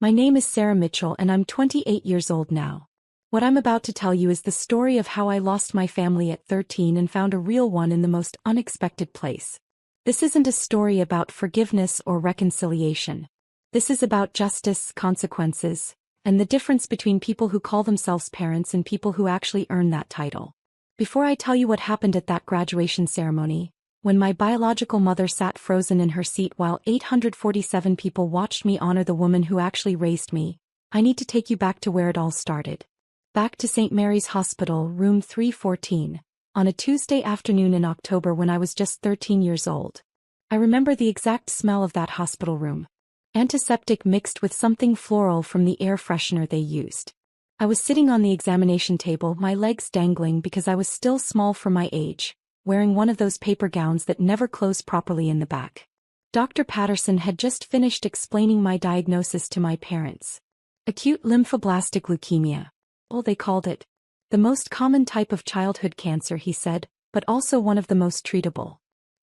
My name is Sarah Mitchell and I'm 28 years old now. What I'm about to tell you is the story of how I lost my family at 13 and found a real one in the most unexpected place. This isn't a story about forgiveness or reconciliation. This is about justice, consequences, and the difference between people who call themselves parents and people who actually earn that title. Before I tell you what happened at that graduation ceremony, when my biological mother sat frozen in her seat while 847 people watched me honor the woman who actually raised me, I need to take you back to where it all started. Back to St. Mary's Hospital, room 314, on a Tuesday afternoon in October when I was just 13 years old. I remember the exact smell of that hospital room. Antiseptic mixed with something floral from the air freshener they used. I was sitting on the examination table, my legs dangling because I was still small for my age, wearing one of those paper gowns that never close properly in the back. Dr. Patterson had just finished explaining my diagnosis to my parents. Acute lymphoblastic leukemia. Oh, they called it. The most common type of childhood cancer, he said, but also one of the most treatable.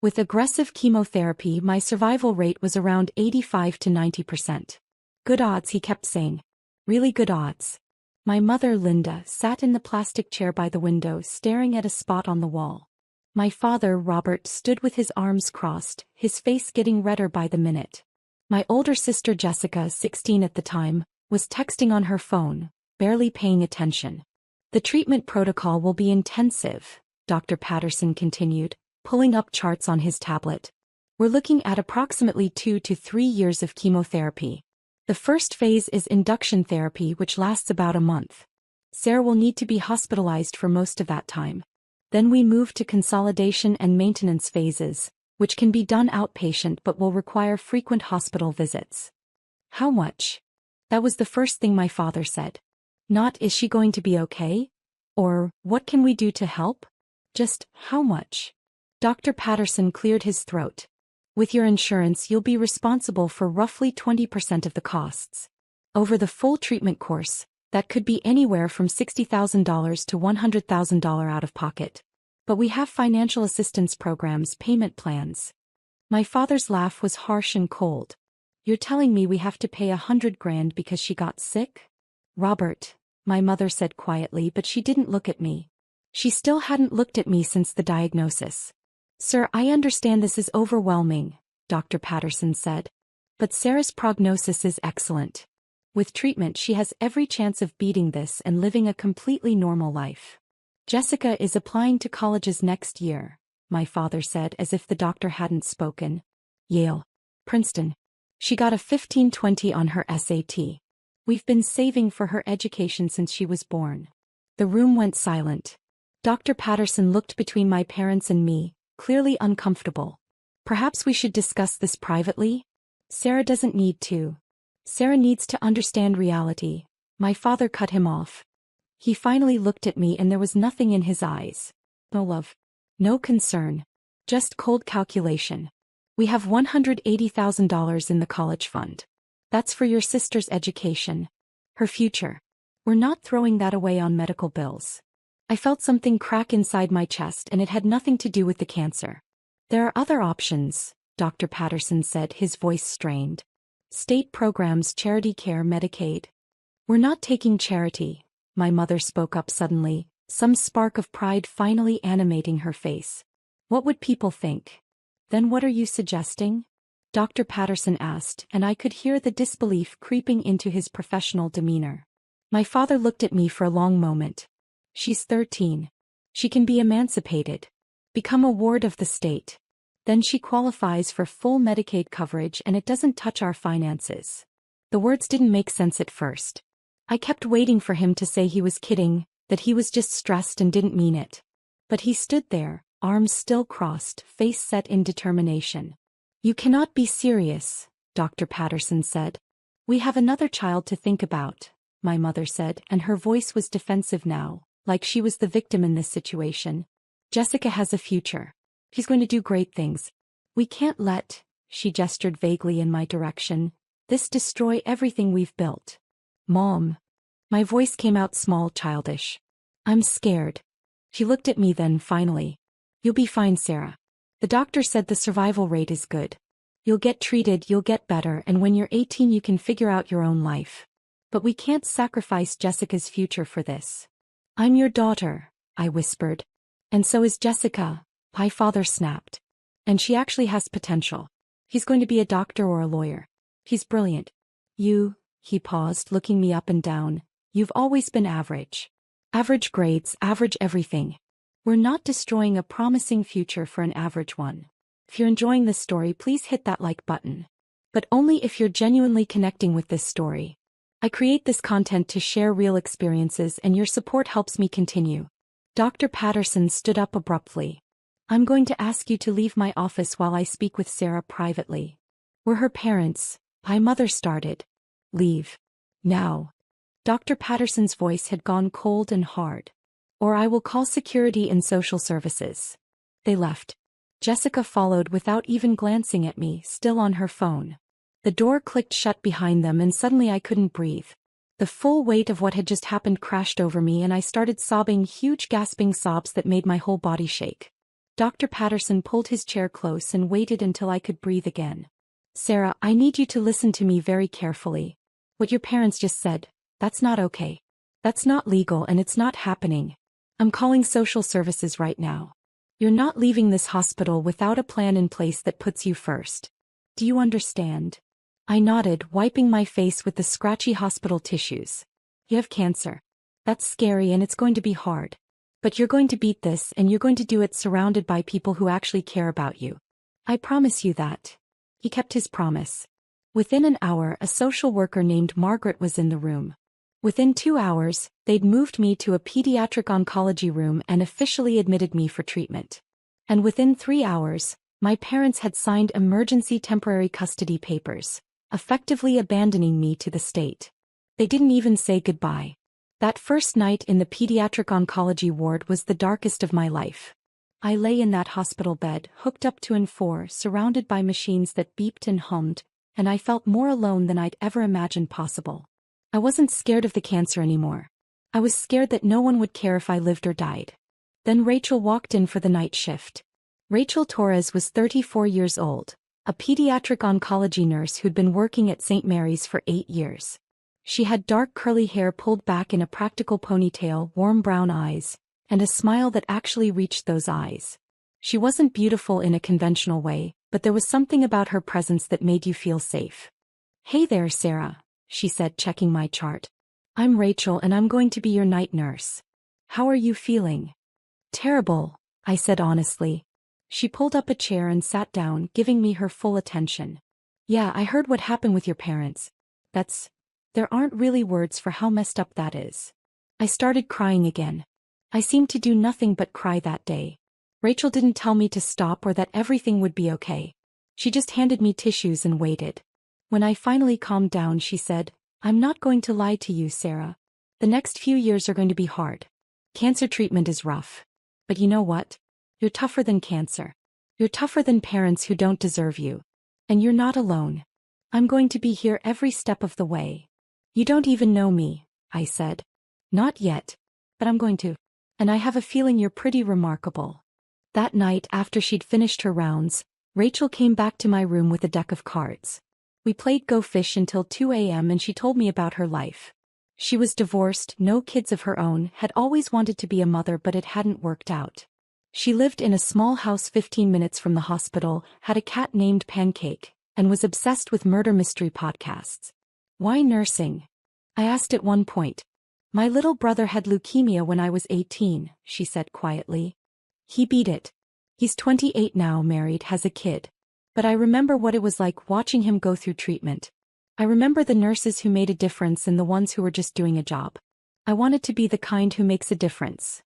With aggressive chemotherapy, my survival rate was around 85 to 90%. Good odds, he kept saying. Really good odds. My mother, Linda, sat in the plastic chair by the window staring at a spot on the wall. My father, Robert, stood with his arms crossed, his face getting redder by the minute. My older sister, Jessica, 16 at the time, was texting on her phone, barely paying attention. The treatment protocol will be intensive, Dr. Patterson continued, pulling up charts on his tablet. We're looking at approximately 2 to 3 years of chemotherapy. The first phase is induction therapy, which lasts about a month. Sarah will need to be hospitalized for most of that time. Then we move to consolidation and maintenance phases, which can be done outpatient but will require frequent hospital visits. How much? That was the first thing my father said. Not, is she going to be okay? Or, what can we do to help? Just, how much? Dr. Patterson cleared his throat. With your insurance, you'll be responsible for roughly 20% of the costs. Over the full treatment course, that could be anywhere from $60,000 to $100,000 out of pocket. But we have financial assistance programs, payment plans. My father's laugh was harsh and cold. You're telling me we have to pay $100,000 because she got sick? Robert, my mother said quietly, but she didn't look at me. She still hadn't looked at me since the diagnosis. Sir, I understand this is overwhelming, Dr. Patterson said. But Sarah's prognosis is excellent. With treatment, she has every chance of beating this and living a completely normal life. Jessica is applying to colleges next year, my father said as if the doctor hadn't spoken. Yale. Princeton. She got a 1520 on her SAT. We've been saving for her education since she was born. The room went silent. Dr. Patterson looked between my parents and me, clearly uncomfortable. Perhaps we should discuss this privately? Sarah doesn't need to. Sarah needs to understand reality. My father cut him off. He finally looked at me and there was nothing in his eyes. No love. No concern. Just cold calculation. We have $180,000 in the college fund. That's for your sister's education. Her future. We're not throwing that away on medical bills. I felt something crack inside my chest and it had nothing to do with the cancer. There are other options, Dr. Patterson said, his voice strained. State programs, charity care, Medicaid. We're not taking charity, my mother spoke up suddenly, some spark of pride finally animating her face. What would people think? Then what are you suggesting? Dr. Patterson asked, and I could hear the disbelief creeping into his professional demeanor. My father looked at me for a long moment. She's 13. She can be emancipated. Become a ward of the state. Then she qualifies for full Medicaid coverage and it doesn't touch our finances. The words didn't make sense at first. I kept waiting for him to say he was kidding, that he was just stressed and didn't mean it. But he stood there, arms still crossed, face set in determination. You cannot be serious, Dr. Patterson said. We have another child to think about, my mother said, and her voice was defensive now, like she was the victim in this situation. Jessica has a future. She's going to do great things. We can't let, she gestured vaguely in my direction, this destroy everything we've built. Mom. My voice came out small, childish. I'm scared. She looked at me then, finally. You'll be fine, Sarah. The doctor said the survival rate is good. You'll get treated, you'll get better, and when you're 18 you can figure out your own life. But we can't sacrifice Jessica's future for this. I'm your daughter, I whispered. And so is Jessica, my father snapped. And she actually has potential. He's going to be a doctor or a lawyer. He's brilliant. He paused, looking me up and down. You've always been average. Average grades, average everything. We're not destroying a promising future for an average one. If you're enjoying this story, please hit that like button. But only if you're genuinely connecting with this story. I create this content to share real experiences, and your support helps me continue. Dr. Patterson stood up abruptly. I'm going to ask you to leave my office while I speak with Sarah privately. We're her parents. My mother started. Leave. Now. Dr. Patterson's voice had gone cold and hard. Or I will call security and social services. They left. Jessica followed without even glancing at me, still on her phone. The door clicked shut behind them and suddenly I couldn't breathe. The full weight of what had just happened crashed over me and I started sobbing, huge gasping sobs that made my whole body shake. Dr. Patterson pulled his chair close and waited until I could breathe again. Sarah, I need you to listen to me very carefully. What your parents just said, that's not okay. That's not legal and it's not happening. I'm calling social services right now. You're not leaving this hospital without a plan in place that puts you first. Do you understand? I nodded, wiping my face with the scratchy hospital tissues. You have cancer. That's scary and it's going to be hard. But you're going to beat this and you're going to do it surrounded by people who actually care about you. I promise you that. He kept his promise. Within an hour, a social worker named Margaret was in the room. Within 2 hours, they'd moved me to a pediatric oncology room and officially admitted me for treatment. And within 3 hours, my parents had signed emergency temporary custody papers, effectively abandoning me to the state. They didn't even say goodbye. That first night in the pediatric oncology ward was the darkest of my life. I lay in that hospital bed, hooked up to N4, surrounded by machines that beeped and hummed, and I felt more alone than I'd ever imagined possible. I wasn't scared of the cancer anymore. I was scared that no one would care if I lived or died. Then Rachel walked in for the night shift. Rachel Torres was 34 years old, a pediatric oncology nurse who'd been working at St. Mary's for 8 years. She had dark curly hair pulled back in a practical ponytail, warm brown eyes, and a smile that actually reached those eyes. She wasn't beautiful in a conventional way, but there was something about her presence that made you feel safe. Hey there, Sarah, she said, checking my chart. I'm Rachel and I'm going to be your night nurse. How are you feeling? Terrible, I said honestly. She pulled up a chair and sat down, giving me her full attention. Yeah, I heard what happened with your parents. There aren't really words for how messed up that is. I started crying again. I seemed to do nothing but cry that day. Rachel didn't tell me to stop or that everything would be okay. She just handed me tissues and waited. When I finally calmed down, she said, I'm not going to lie to you, Sarah. The next few years are going to be hard. Cancer treatment is rough. But you know what? You're tougher than cancer. You're tougher than parents who don't deserve you. And you're not alone. I'm going to be here every step of the way. You don't even know me, I said. Not yet. But I'm going to. And I have a feeling you're pretty remarkable. That night, after she'd finished her rounds, Rachel came back to my room with a deck of cards. We played Go Fish until 2 a.m. and she told me about her life. She was divorced, no kids of her own, had always wanted to be a mother but it hadn't worked out. She lived in a small house 15 minutes from the hospital, had a cat named Pancake, and was obsessed with murder mystery podcasts. Why nursing? I asked at one point. My little brother had leukemia when I was 18, she said quietly. He beat it. He's 28 now, married, has a kid. But I remember what it was like watching him go through treatment. I remember the nurses who made a difference and the ones who were just doing a job. I wanted to be the kind who makes a difference.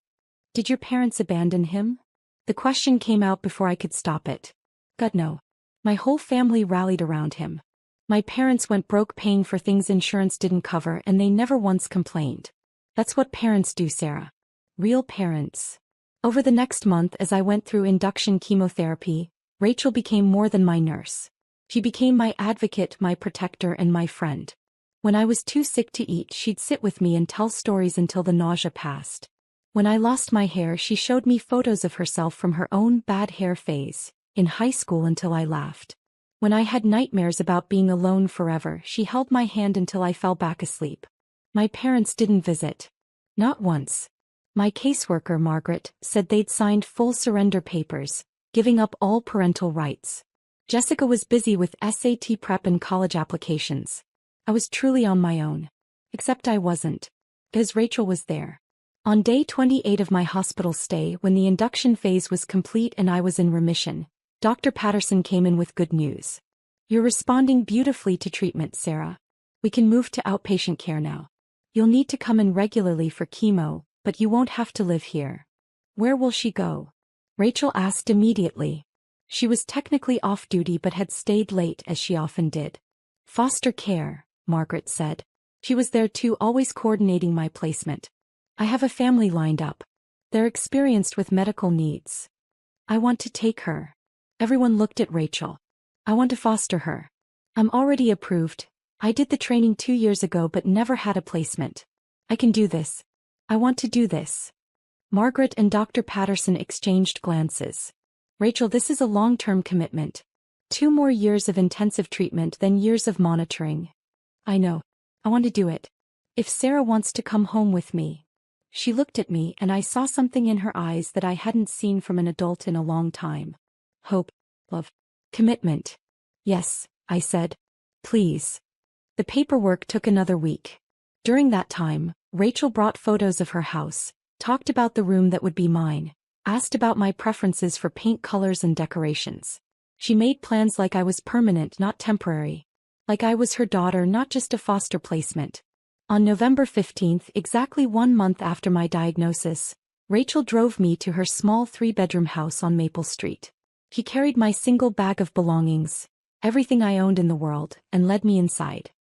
Did your parents abandon him? The question came out before I could stop it. God, no. My whole family rallied around him. My parents went broke paying for things insurance didn't cover and they never once complained. That's what parents do, Sarah. Real parents. Over the next month, as I went through induction chemotherapy, Rachel became more than my nurse. She became my advocate, my protector, and my friend. When I was too sick to eat, she'd sit with me and tell stories until the nausea passed. When I lost my hair, she showed me photos of herself from her own bad hair phase, in high school, until I laughed. When I had nightmares about being alone forever, she held my hand until I fell back asleep. My parents didn't visit. Not once. My caseworker, Margaret, said they'd signed full surrender papers, giving up all parental rights. Jessica was busy with SAT prep and college applications. I was truly on my own. Except I wasn't. Because Rachel was there. On day 28 of my hospital stay, when the induction phase was complete and I was in remission, Dr. Patterson came in with good news. You're responding beautifully to treatment, Sarah. We can move to outpatient care now. You'll need to come in regularly for chemo, but you won't have to live here. Where will she go? Rachel asked immediately. She was technically off duty but had stayed late as she often did. Foster care, Margaret said. She was there too, always coordinating my placement. I have a family lined up. They're experienced with medical needs. I want to take her. Everyone looked at Rachel. I want to foster her. I'm already approved. I did the training 2 years ago but never had a placement. I can do this. I want to do this. Margaret and Dr. Patterson exchanged glances. Rachel, this is a long-term commitment. 2 more years of intensive treatment, then years of monitoring. I know. I want to do it. If Sarah wants to come home with me. She looked at me and I saw something in her eyes that I hadn't seen from an adult in a long time. Hope. Love. Commitment. Yes, I said. Please. The paperwork took another week. During that time, Rachel brought photos of her house, talked about the room that would be mine, asked about my preferences for paint colors and decorations. She made plans like I was permanent, not temporary. Like I was her daughter, not just a foster placement. On November 15th, exactly 1 month after my diagnosis, Rachel drove me to her small 3-bedroom house on Maple Street. She carried my single bag of belongings, everything I owned in the world, and led me inside.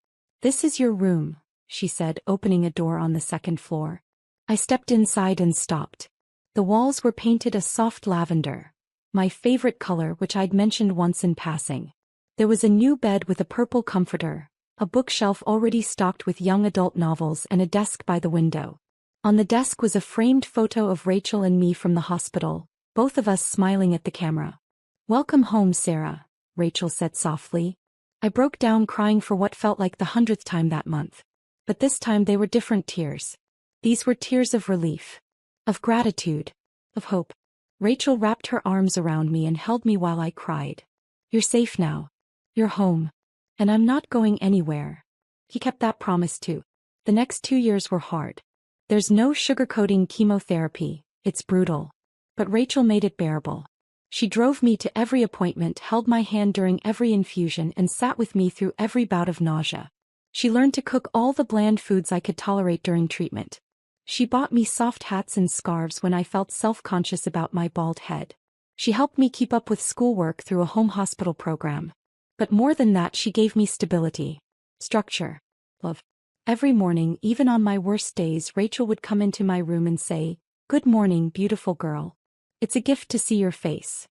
This is your room, she said, opening a door on the 2nd floor. I stepped inside and stopped. The walls were painted a soft lavender, my favorite color, which I'd mentioned once in passing. There was a new bed with a purple comforter, a bookshelf already stocked with young adult novels, and a desk by the window. On the desk was a framed photo of Rachel and me from the hospital, both of us smiling at the camera. Welcome home, Sarah, Rachel said softly. I broke down crying for what felt like the 100th time that month. But this time they were different tears. These were tears of relief. Of gratitude. Of hope. Rachel wrapped her arms around me and held me while I cried. You're safe now. You're home. And I'm not going anywhere. He kept that promise too. The next 2 years were hard. There's no sugarcoating chemotherapy, it's brutal. But Rachel made it bearable. She drove me to every appointment, held my hand during every infusion, and sat with me through every bout of nausea. She learned to cook all the bland foods I could tolerate during treatment. She bought me soft hats and scarves when I felt self-conscious about my bald head. She helped me keep up with schoolwork through a home hospital program. But more than that, she gave me stability, structure, love. Every morning, even on my worst days, Rachel would come into my room and say, "Good morning, beautiful girl. It's a gift to see your face."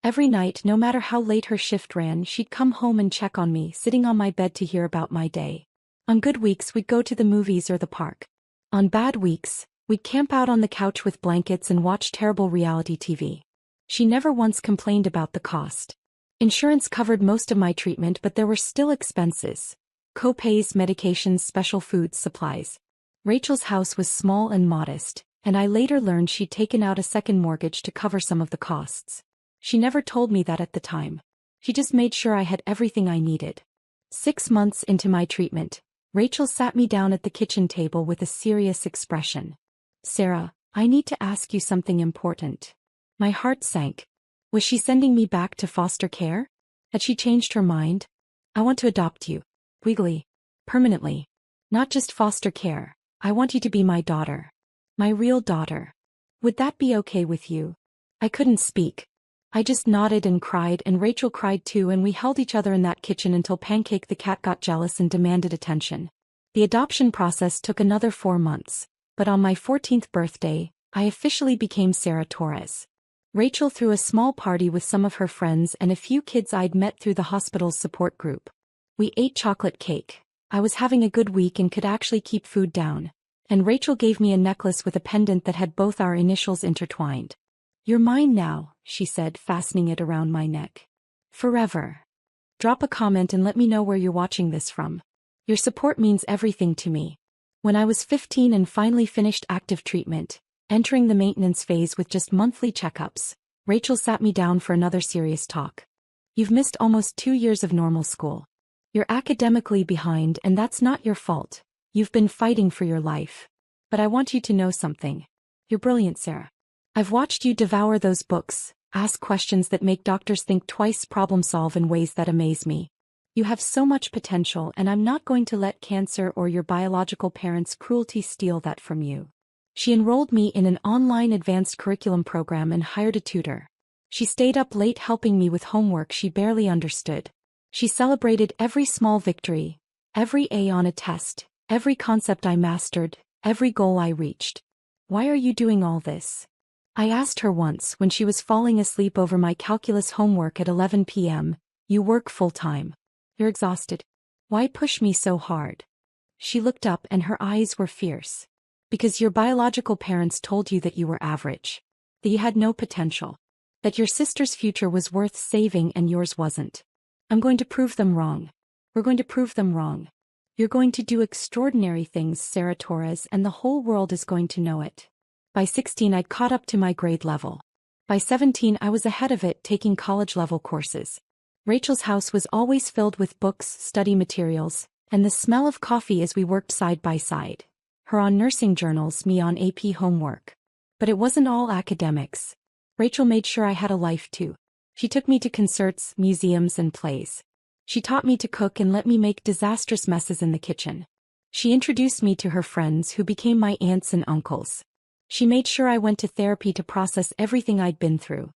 Every night, no matter how late her shift ran, she'd come home and check on me, sitting on my bed to hear about my day. On good weeks, we'd go to the movies or the park. On bad weeks, we'd camp out on the couch with blankets and watch terrible reality TV. She never once complained about the cost. Insurance covered most of my treatment, but there were still expenses. Co-pays, medications, special foods, supplies. Rachel's house was small and modest, and I later learned she'd taken out a second mortgage to cover some of the costs. She never told me that at the time. She just made sure I had everything I needed. 6 months into my treatment, Rachel sat me down at the kitchen table with a serious expression. "Sarah, I need to ask you something important." My heart sank. Was she sending me back to foster care? Had she changed her mind? "I want to adopt you. Legally. Permanently. Not just foster care. I want you to be my daughter. My real daughter. Would that be okay with you?" I couldn't speak. I just nodded and cried, and Rachel cried too, and we held each other in that kitchen until Pancake the cat got jealous and demanded attention. The adoption process took another 4 months, but on my 14th birthday, I officially became Sarah Torres. Rachel threw a small party with some of her friends and a few kids I'd met through the hospital's support group. We ate chocolate cake. I was having a good week and could actually keep food down. And Rachel gave me a necklace with a pendant that had both our initials intertwined. "You're mine now," she said, fastening it around my neck. "Forever." Drop a comment and let me know where you're watching this from. Your support means everything to me. When I was 15 and finally finished active treatment, entering the maintenance phase with just monthly checkups, Rachel sat me down for another serious talk. You've missed almost 2 years of normal school. You're academically behind, and that's not your fault. You've been fighting for your life. But I want you to know something. You're brilliant, Sarah. I've watched you devour those books, ask questions that make doctors think twice, problem solve in ways that amaze me. You have so much potential, and I'm not going to let cancer or your biological parents' cruelty steal that from you. She enrolled me in an online advanced curriculum program and hired a tutor. She stayed up late helping me with homework she barely understood. She celebrated every small victory, every A on a test, every concept I mastered, every goal I reached. Why are you doing all this? I asked her once when she was falling asleep over my calculus homework at 11 p.m., You work full-time. You're exhausted. Why push me so hard? She looked up and her eyes were fierce. Because your biological parents told you that you were average. That you had no potential. That your sister's future was worth saving and yours wasn't. I'm going to prove them wrong. We're going to prove them wrong. You're going to do extraordinary things, Sarah Torres, and the whole world is going to know it. By 16 I'd caught up to my grade level. By 17 I was ahead of it, taking college-level courses. Rachel's house was always filled with books, study materials, and the smell of coffee as we worked side by side. Her on nursing journals, me on AP homework. But it wasn't all academics. Rachel made sure I had a life too. She took me to concerts, museums, and plays. She taught me to cook and let me make disastrous messes in the kitchen. She introduced me to her friends who became my aunts and uncles. She made sure I went to therapy to process everything I'd been through.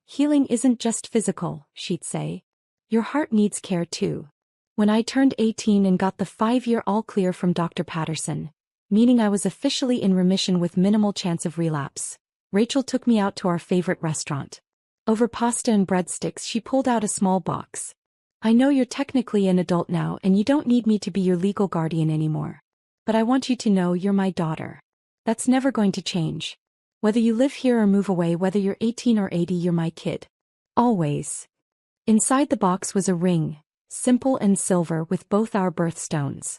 Healing isn't just physical, she'd say. Your heart needs care too. When I turned 18 and got the 5-year all-clear from Dr. Patterson, meaning I was officially in remission with minimal chance of relapse, Rachel took me out to our favorite restaurant. Over pasta and breadsticks she pulled out a small box. I know you're technically an adult now and you don't need me to be your legal guardian anymore. But I want you to know you're my daughter. That's never going to change. Whether you live here or move away, whether you're 18 or 80, you're my kid. Always. Inside the box was a ring, simple and silver with both our birthstones.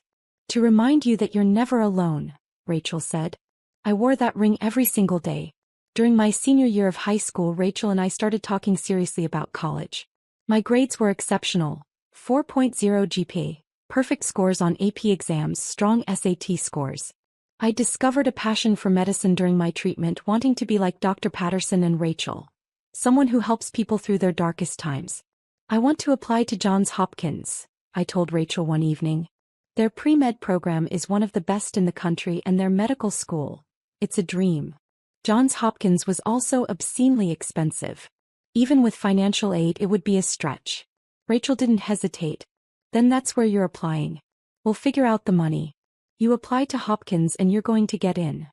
To remind you that you're never alone, Rachel said. I wore that ring every single day. During my senior year of high school, Rachel and I started talking seriously about college. My grades were exceptional. 4.0 GPA, perfect scores on AP exams, strong SAT scores. I discovered a passion for medicine during my treatment, wanting to be like Dr. Patterson and Rachel. Someone who helps people through their darkest times. I want to apply to Johns Hopkins, I told Rachel one evening. Their pre-med program is one of the best in the country, and their medical school. It's a dream. Johns Hopkins was also obscenely expensive. Even with financial aid, it would be a stretch. Rachel didn't hesitate. Then that's where you're applying. We'll figure out the money. You apply to Hopkins and you're going to get in.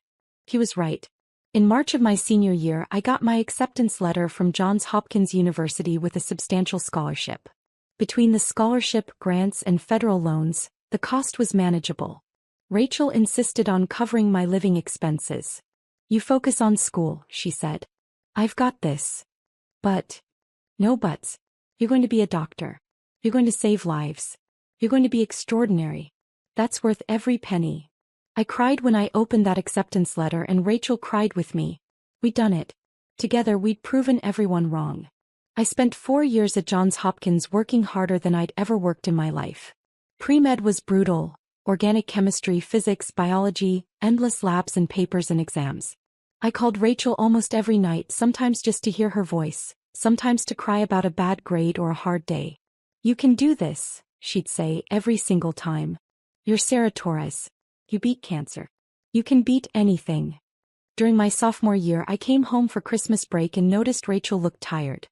He was right. In March of my senior year, I got my acceptance letter from Johns Hopkins University with a substantial scholarship. Between the scholarship, grants, and federal loans, the cost was manageable. Rachel insisted on covering my living expenses. You focus on school, she said. I've got this. But. No buts. You're going to be a doctor. You're going to save lives. You're going to be extraordinary. That's worth every penny. I cried when I opened that acceptance letter, and Rachel cried with me. We'd done it. Together we'd proven everyone wrong. I spent 4 years at Johns Hopkins working harder than I'd ever worked in my life. Pre-med was brutal. Organic chemistry, physics, biology, endless labs and papers and exams. I called Rachel almost every night, sometimes just to hear her voice, sometimes to cry about a bad grade or a hard day. You can do this, she'd say every single time. You're Sarah Torres. You beat cancer. You can beat anything. During my sophomore year, I came home for Christmas break and noticed Rachel looked tired.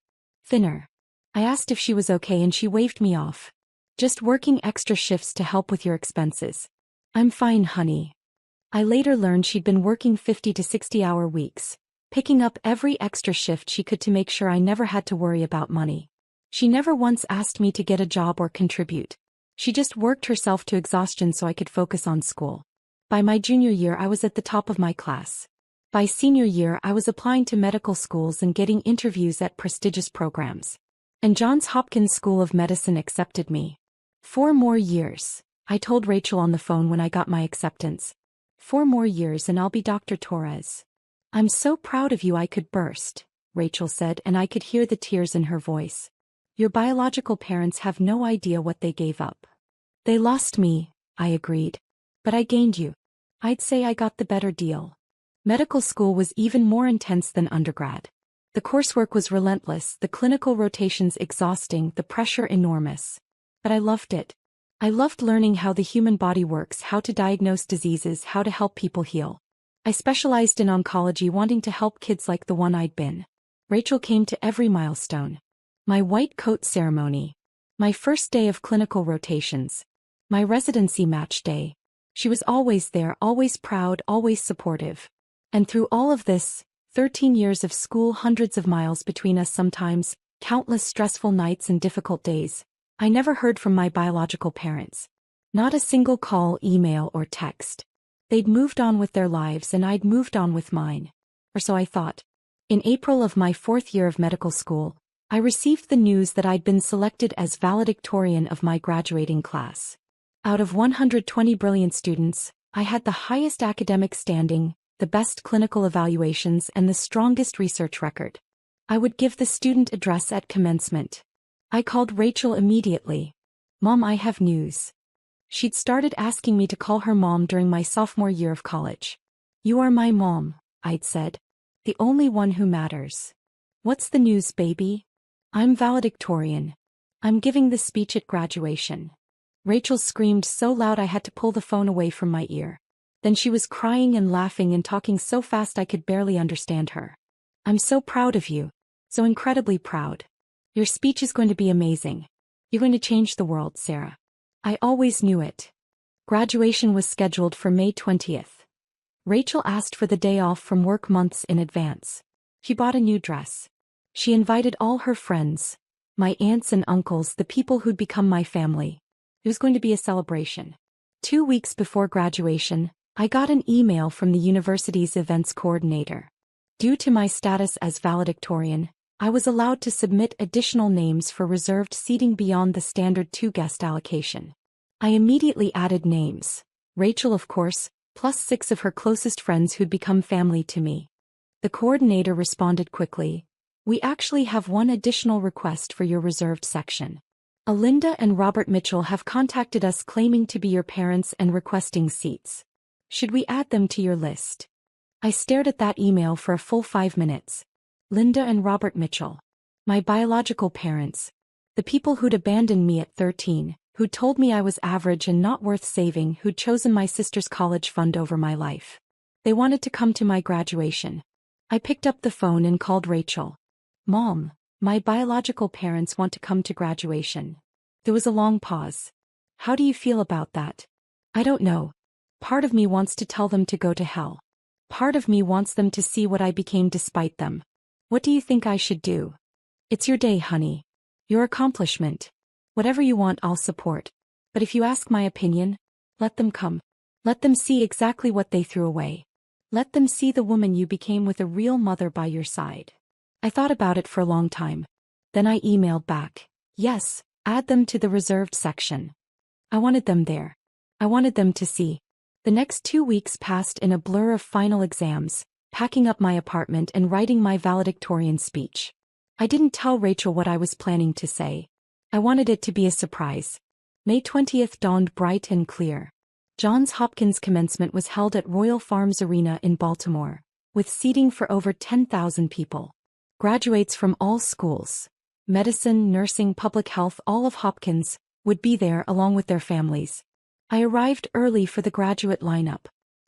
Thinner. I asked if she was okay and she waved me off. Just working extra shifts to help with your expenses. I'm fine, honey. I later learned she'd been working 50 to 60-hour weeks, picking up every extra shift she could to make sure I never had to worry about money. She never once asked me to get a job or contribute. She just worked herself to exhaustion so I could focus on school. By my junior year, I was at the top of my class. By senior year, I was applying to medical schools and getting interviews at prestigious programs. And Johns Hopkins School of Medicine accepted me. 4 more years, I told Rachel on the phone when I got my acceptance. 4 more years and I'll be Dr. Torres. I'm so proud of you I could burst, Rachel said, and I could hear the tears in her voice. Your biological parents have no idea what they gave up. They lost me, I agreed. But I gained you. I'd say I got the better deal. Medical school was even more intense than undergrad. The coursework was relentless, the clinical rotations exhausting, the pressure enormous. But I loved it. I loved learning how the human body works, how to diagnose diseases, how to help people heal. I specialized in oncology, wanting to help kids like the one I'd been. Rachel came to every milestone. My white coat ceremony. My first day of clinical rotations. My residency match day. She was always there, always proud, always supportive. And through all of this, 13 years of school, hundreds of miles between us sometimes, countless stressful nights and difficult days, I never heard from my biological parents. Not a single call, email, or text. They'd moved on with their lives and I'd moved on with mine. Or so I thought. In April of my 4th year of medical school, I received the news that I'd been selected as valedictorian of my graduating class. Out of 120 brilliant students, I had the highest academic standing, the best clinical evaluations, and the strongest research record. I would give the student address at commencement. I called Rachel immediately. Mom, I have news. She'd started asking me to call her mom during my sophomore year of college. You are my mom, I'd said. The only one who matters. What's the news, baby? I'm valedictorian. I'm giving the speech at graduation. Rachel screamed so loud I had to pull the phone away from my ear. Then she was crying and laughing and talking so fast I could barely understand her. I'm so proud of you. So incredibly proud. Your speech is going to be amazing. You're going to change the world, Sarah. I always knew it. Graduation was scheduled for May 20th. Rachel asked for the day off from work months in advance. She bought a new dress. She invited all her friends, my aunts and uncles, the people who'd become my family. It was going to be a celebration. 2 weeks before graduation, I got an email from the university's events coordinator. Due to my status as valedictorian, I was allowed to submit additional names for reserved seating beyond the standard 2-guest allocation. I immediately added names. Rachel, of course, plus 6 of her closest friends who'd become family to me. The coordinator responded quickly. We actually have one additional request for your reserved section. Alinda and Robert Mitchell have contacted us claiming to be your parents and requesting seats. Should we add them to your list? I stared at that email for a full 5 minutes. Linda and Robert Mitchell. My biological parents. The people who'd abandoned me at 13, who'd told me I was average and not worth saving, who'd chosen my sister's college fund over my life. They wanted to come to my graduation. I picked up the phone and called Rachel. Mom, my biological parents want to come to graduation. There was a long pause. How do you feel about that? I don't know. Part of me wants to tell them to go to hell. Part of me wants them to see what I became despite them. What do you think I should do? It's your day, honey. Your accomplishment. Whatever you want, I'll support. But if you ask my opinion, let them come. Let them see exactly what they threw away. Let them see the woman you became with a real mother by your side. I thought about it for a long time. Then I emailed back. Yes, add them to the reserved section. I wanted them there. I wanted them to see. The next 2 weeks passed in a blur of final exams, packing up my apartment and writing my valedictorian speech. I didn't tell Rachel what I was planning to say. I wanted it to be a surprise. May 20th dawned bright and clear. Johns Hopkins commencement was held at Royal Farms Arena in Baltimore, with seating for over 10,000 people. Graduates from all schools, medicine, nursing, public health, all of Hopkins, would be there along with their families. I arrived early for the graduate lineup.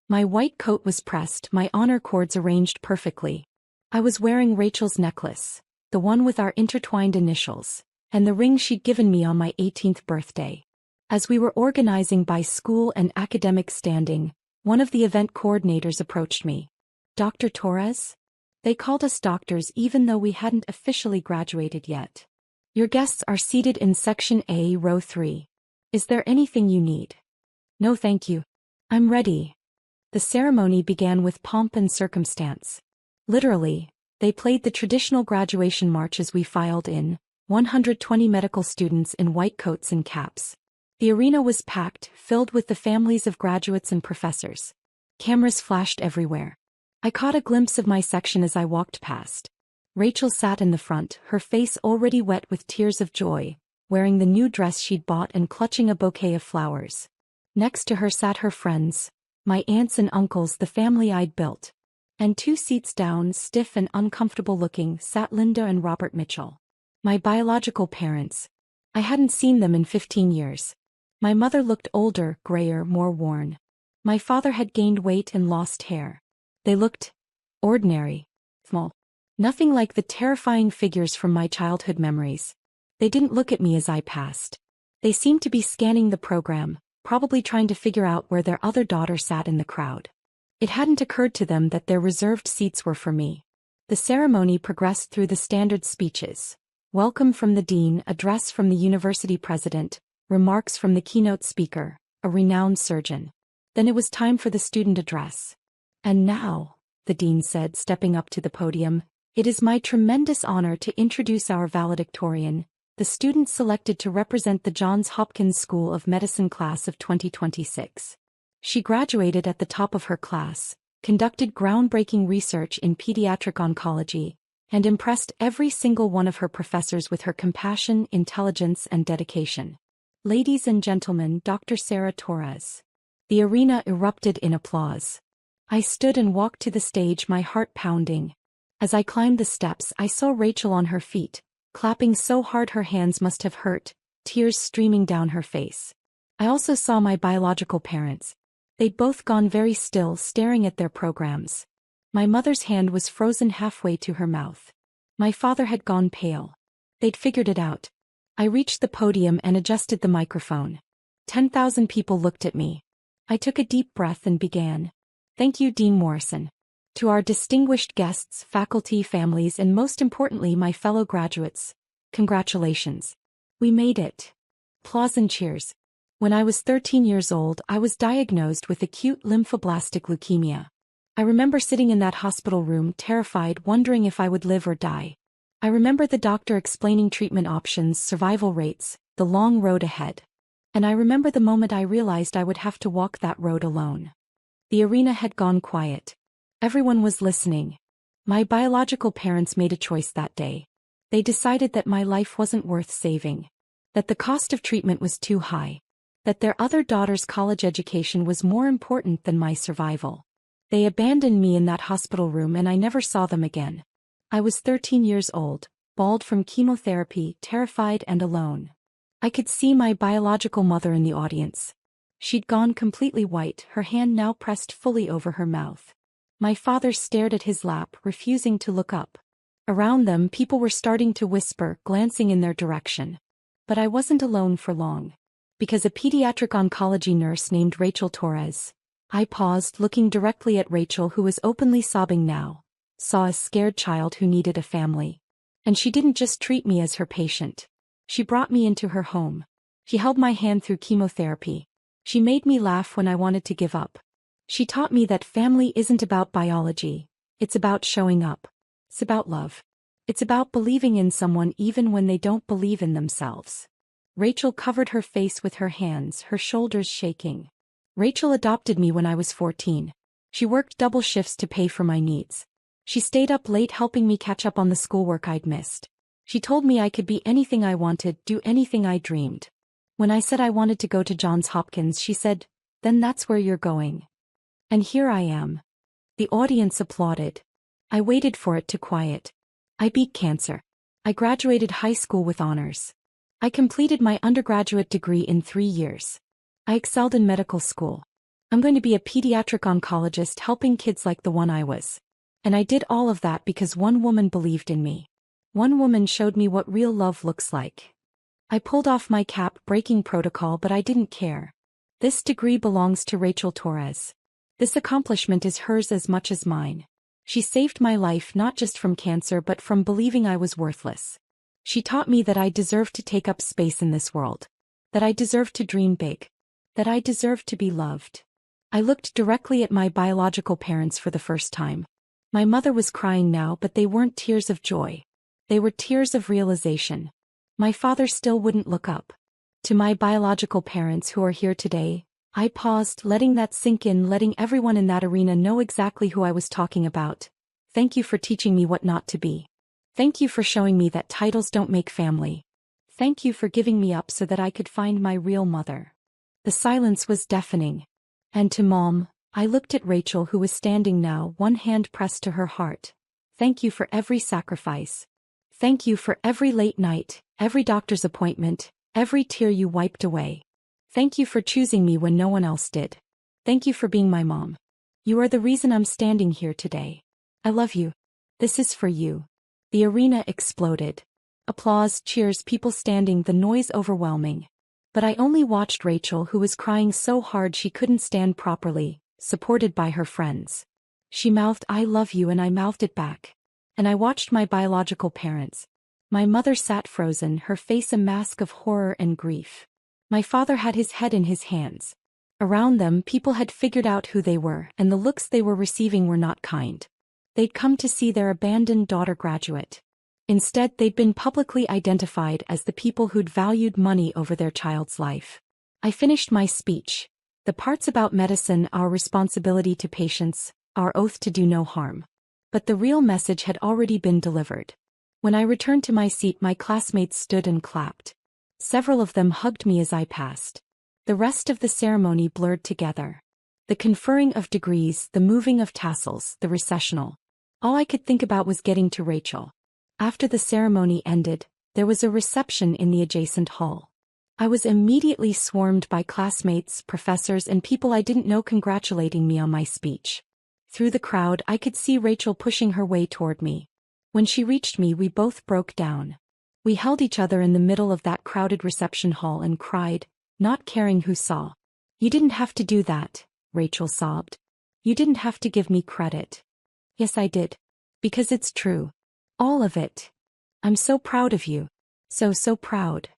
My white coat was pressed, my honor cords arranged perfectly. I was wearing Rachel's necklace, the one with our intertwined initials, and the ring she'd given me on my 18th birthday. As we were organizing by school and academic standing, one of the event coordinators approached me. Dr. Torres? They called us doctors even though we hadn't officially graduated yet. Your guests are seated in Section A, Row 3. Is there anything you need? No, thank you. I'm ready. The ceremony began with pomp and circumstance. Literally, they played the traditional graduation march as we filed in, 120 medical students in white coats and caps. The arena was packed, filled with the families of graduates and professors. Cameras flashed everywhere. I caught a glimpse of my section as I walked past. Rachel sat in the front, her face already wet with tears of joy, wearing the new dress she'd bought and clutching a bouquet of flowers. Next to her sat her friends, my aunts and uncles, the family I'd built. And 2 seats down, stiff and uncomfortable looking, sat Linda and Robert Mitchell. My biological parents. I hadn't seen them in 15 years. My mother looked older, grayer, more worn. My father had gained weight and lost hair. They looked ordinary, small. Nothing like the terrifying figures from my childhood memories. They didn't look at me as I passed. They seemed to be scanning the program, probably trying to figure out where their other daughter sat in the crowd. It hadn't occurred to them that their reserved seats were for me. The ceremony progressed through the standard speeches. Welcome from the dean, address from the university president, remarks from the keynote speaker, a renowned surgeon. Then it was time for the student address. And now, the dean said, stepping up to the podium, it is my tremendous honor to introduce our valedictorian, the student selected to represent the Johns Hopkins School of Medicine class of 2026. She graduated at the top of her class, conducted groundbreaking research in pediatric oncology, and impressed every single one of her professors with her compassion, intelligence, and dedication. Ladies and gentlemen, Dr. Sarah Torres. The arena erupted in applause. I stood and walked to the stage, my heart pounding. As I climbed the steps, I saw Rachel on her feet, clapping so hard her hands must have hurt, tears streaming down her face. I also saw my biological parents. They'd both gone very still, staring at their programs. My mother's hand was frozen halfway to her mouth. My father had gone pale. They'd figured it out. I reached the podium and adjusted the microphone. 10,000 people looked at me. I took a deep breath and began. Thank you, Dean Morrison. To our distinguished guests, faculty, families, and most importantly, my fellow graduates, congratulations. We made it. Applause and cheers. When I was 13 years old, I was diagnosed with acute lymphoblastic leukemia. I remember sitting in that hospital room, terrified, wondering if I would live or die. I remember the doctor explaining treatment options, survival rates, the long road ahead. And I remember the moment I realized I would have to walk that road alone. The arena had gone quiet. Everyone was listening. My biological parents made a choice that day. They decided that my life wasn't worth saving. That the cost of treatment was too high. That their other daughter's college education was more important than my survival. They abandoned me in that hospital room and I never saw them again. I was 13 years old, bald from chemotherapy, terrified and alone. I could see my biological mother in the audience. She'd gone completely white, her hand now pressed fully over her mouth. My father stared at his lap, refusing to look up. Around them, people were starting to whisper, glancing in their direction. But I wasn't alone for long. Because a pediatric oncology nurse named Rachel Torres. I paused, looking directly at Rachel, who was openly sobbing now. Saw a scared child who needed a family. And she didn't just treat me as her patient. She brought me into her home. She held my hand through chemotherapy. She made me laugh when I wanted to give up. She taught me that family isn't about biology. It's about showing up. It's about love. It's about believing in someone even when they don't believe in themselves. Rachel covered her face with her hands, her shoulders shaking. Rachel adopted me when I was 14. She worked double shifts to pay for my needs. She stayed up late helping me catch up on the schoolwork I'd missed. She told me I could be anything I wanted, do anything I dreamed. When I said I wanted to go to Johns Hopkins, she said, "Then that's where you're going." And here I am. The audience applauded. I waited for it to quiet. I beat cancer. I graduated high school with honors. I completed my undergraduate degree in 3 years. I excelled in medical school. I'm going to be a pediatric oncologist helping kids like the one I was. And I did all of that because one woman believed in me. One woman showed me what real love looks like. I pulled off my cap, breaking protocol, but I didn't care. This degree belongs to Rachel Torres. This accomplishment is hers as much as mine. She saved my life not just from cancer but from believing I was worthless. She taught me that I deserved to take up space in this world. That I deserved to dream big. That I deserved to be loved. I looked directly at my biological parents for the first time. My mother was crying now, but they weren't tears of joy. They were tears of realization. My father still wouldn't look up. To my biological parents who are here today, I paused, letting that sink in, letting everyone in that arena know exactly who I was talking about. Thank you for teaching me what not to be. Thank you for showing me that titles don't make family. Thank you for giving me up so that I could find my real mother. The silence was deafening. And to Mom, I looked at Rachel, who was standing now, one hand pressed to her heart. Thank you for every sacrifice. Thank you for every late night, every doctor's appointment, every tear you wiped away. Thank you for choosing me when no one else did. Thank you for being my mom. You are the reason I'm standing here today. I love you. This is for you. The arena exploded. Applause, cheers, people standing, the noise overwhelming. But I only watched Rachel, who was crying so hard she couldn't stand properly, supported by her friends. She mouthed, "I love you," and I mouthed it back. And I watched my biological parents. My mother sat frozen, her face a mask of horror and grief. My father had his head in his hands. Around them, people had figured out who they were, and the looks they were receiving were not kind. They'd come to see their abandoned daughter graduate. Instead, they'd been publicly identified as the people who'd valued money over their child's life. I finished my speech. The parts about medicine, our responsibility to patients, our oath to do no harm. But the real message had already been delivered. When I returned to my seat, my classmates stood and clapped. Several of them hugged me as I passed. The rest of the ceremony blurred together. The conferring of degrees, the moving of tassels, the recessional. All I could think about was getting to Rachel. After the ceremony ended, there was a reception in the adjacent hall. I was immediately swarmed by classmates, professors, and people I didn't know congratulating me on my speech. Through the crowd, I could see Rachel pushing her way toward me. When she reached me, we both broke down. We held each other in the middle of that crowded reception hall and cried, not caring who saw. "You didn't have to do that," Rachel sobbed. "You didn't have to give me credit." "Yes, I did. Because it's true. All of it. I'm so proud of you. So proud."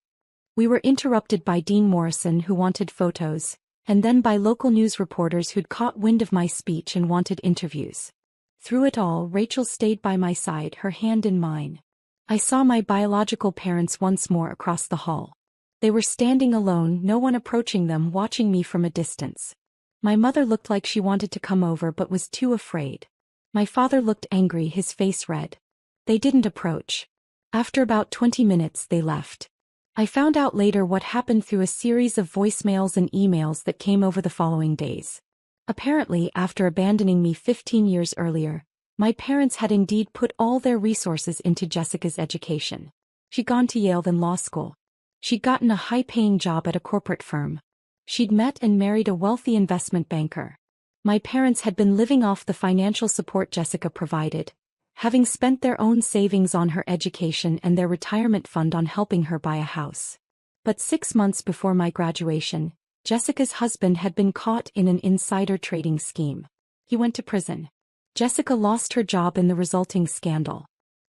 We were interrupted by Dean Morrison, who wanted photos, and then by local news reporters who'd caught wind of my speech and wanted interviews. Through it all, Rachel stayed by my side, her hand in mine. I saw my biological parents once more across the hall. They were standing alone, no one approaching them, watching me from a distance. My mother looked like she wanted to come over but was too afraid. My father looked angry, his face red. They didn't approach. After about 20 minutes, they left. I found out later what happened through a series of voicemails and emails that came over the following days. Apparently, after abandoning me 15 years earlier, my parents had indeed put all their resources into Jessica's education. She'd gone to Yale, then law school. She'd gotten a high-paying job at a corporate firm. She'd met and married a wealthy investment banker. My parents had been living off the financial support Jessica provided, having spent their own savings on her education and their retirement fund on helping her buy a house. But 6 months before my graduation, Jessica's husband had been caught in an insider trading scheme. He went to prison. Jessica lost her job in the resulting scandal.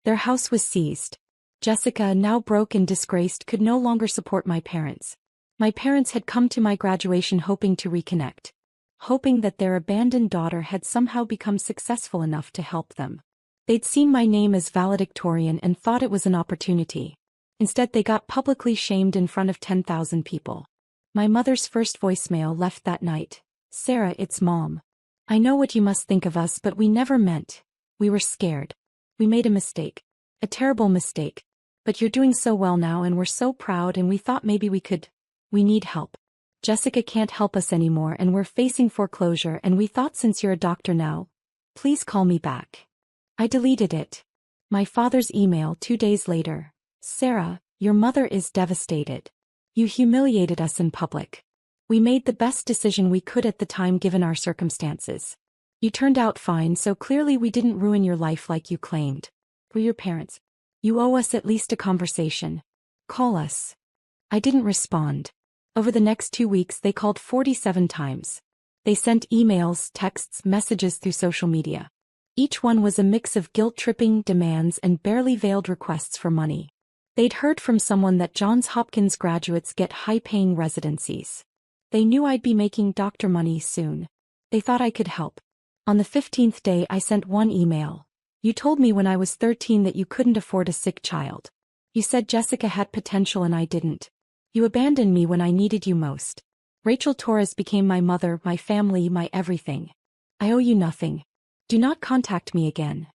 Their house was seized. Jessica, now broke and disgraced, could no longer support my parents. My parents had come to my graduation hoping to reconnect. Hoping that their abandoned daughter had somehow become successful enough to help them. They'd seen my name as valedictorian and thought it was an opportunity. Instead, they got publicly shamed in front of 10,000 people. My mother's first voicemail left that night. "Sarah, it's Mom. I know what you must think of us, but we never meant. We were scared. We made a mistake. A terrible mistake. But you're doing so well now and we're so proud, and we thought maybe we could. We need help. Jessica can't help us anymore and we're facing foreclosure, and we thought since you're a doctor now, please call me back." I deleted it. My father's email 2 days later. "Sarah, your mother is devastated. You humiliated us in public. We made the best decision we could at the time given our circumstances. You turned out fine, so clearly we didn't ruin your life like you claimed. We're your parents. You owe us at least a conversation. Call us." I didn't respond. Over the next 2 weeks, they called 47 times. They sent emails, texts, messages through social media. Each one was a mix of guilt-tripping demands and barely veiled requests for money. They'd heard from someone that Johns Hopkins graduates get high-paying residencies. They knew I'd be making doctor money soon. They thought I could help. On the 15th day, I sent one email. "You told me when I was 13 that you couldn't afford a sick child. You said Jessica had potential and I didn't. You abandoned me when I needed you most. Rachel Torres became my mother, my family, my everything. I owe you nothing. Do not contact me again.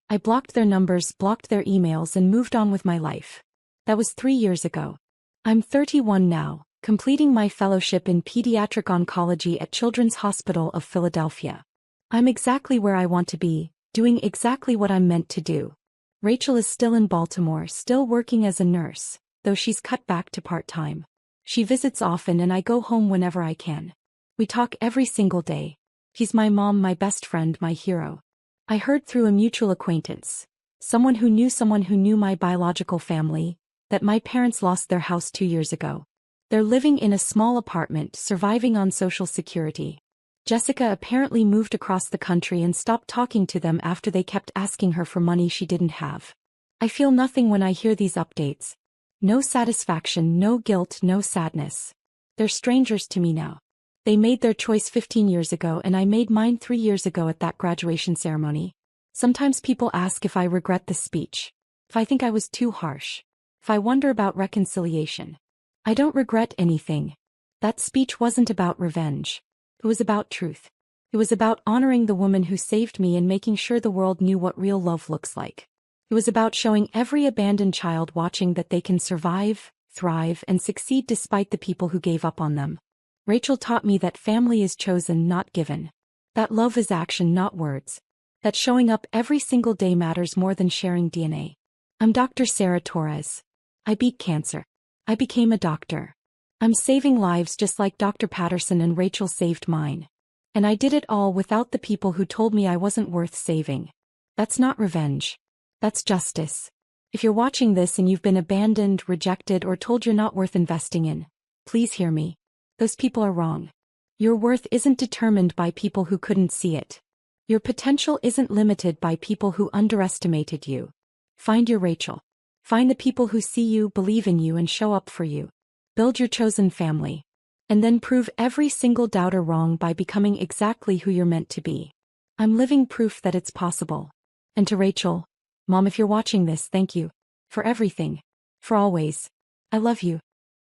I blocked their numbers, blocked their emails, and moved on with my life. That was 3 years ago. I'm 31 now, completing my fellowship in pediatric oncology at Children's Hospital of Philadelphia. I'm exactly where I want to be, doing exactly what I'm meant to do. Rachel is still in Baltimore, still working as a nurse, though she's cut back to part-time. She visits often and I go home whenever I can. We talk every single day. He's my mom, my best friend, my hero. I heard through a mutual acquaintance, someone who knew my biological family, that my parents lost their house 2 years ago. They're living in a small apartment, surviving on Social Security. Jessica apparently moved across the country and stopped talking to them after they kept asking her for money she didn't have. I feel nothing when I hear these updates. No satisfaction, no guilt, no sadness. They're strangers to me now. They made their choice 15 years ago and I made mine 3 years ago at that graduation ceremony. Sometimes people ask if I regret the speech. If I think I was too harsh. If I wonder about reconciliation. I don't regret anything. That speech wasn't about revenge. It was about truth. It was about honoring the woman who saved me and making sure the world knew what real love looks like. It was about showing every abandoned child watching that they can survive, thrive, and succeed despite the people who gave up on them. Rachel taught me that family is chosen, not given. That love is action, not words. That showing up every single day matters more than sharing DNA. I'm Dr. Sarah Torres. I beat cancer. I became a doctor. I'm saving lives just like Dr. Patterson and Rachel saved mine. And I did it all without the people who told me I wasn't worth saving. That's not revenge. That's justice. If you're watching this and you've been abandoned, rejected, or told you're not worth investing in, please hear me. Those people are wrong. Your worth isn't determined by people who couldn't see it. Your potential isn't limited by people who underestimated you. Find your Rachel. Find the people who see you, believe in you, and show up for you. Build your chosen family. And then prove every single doubter wrong by becoming exactly who you're meant to be. I'm living proof that it's possible. And to Rachel, Mom, if you're watching this, thank you. For everything. For always. I love you.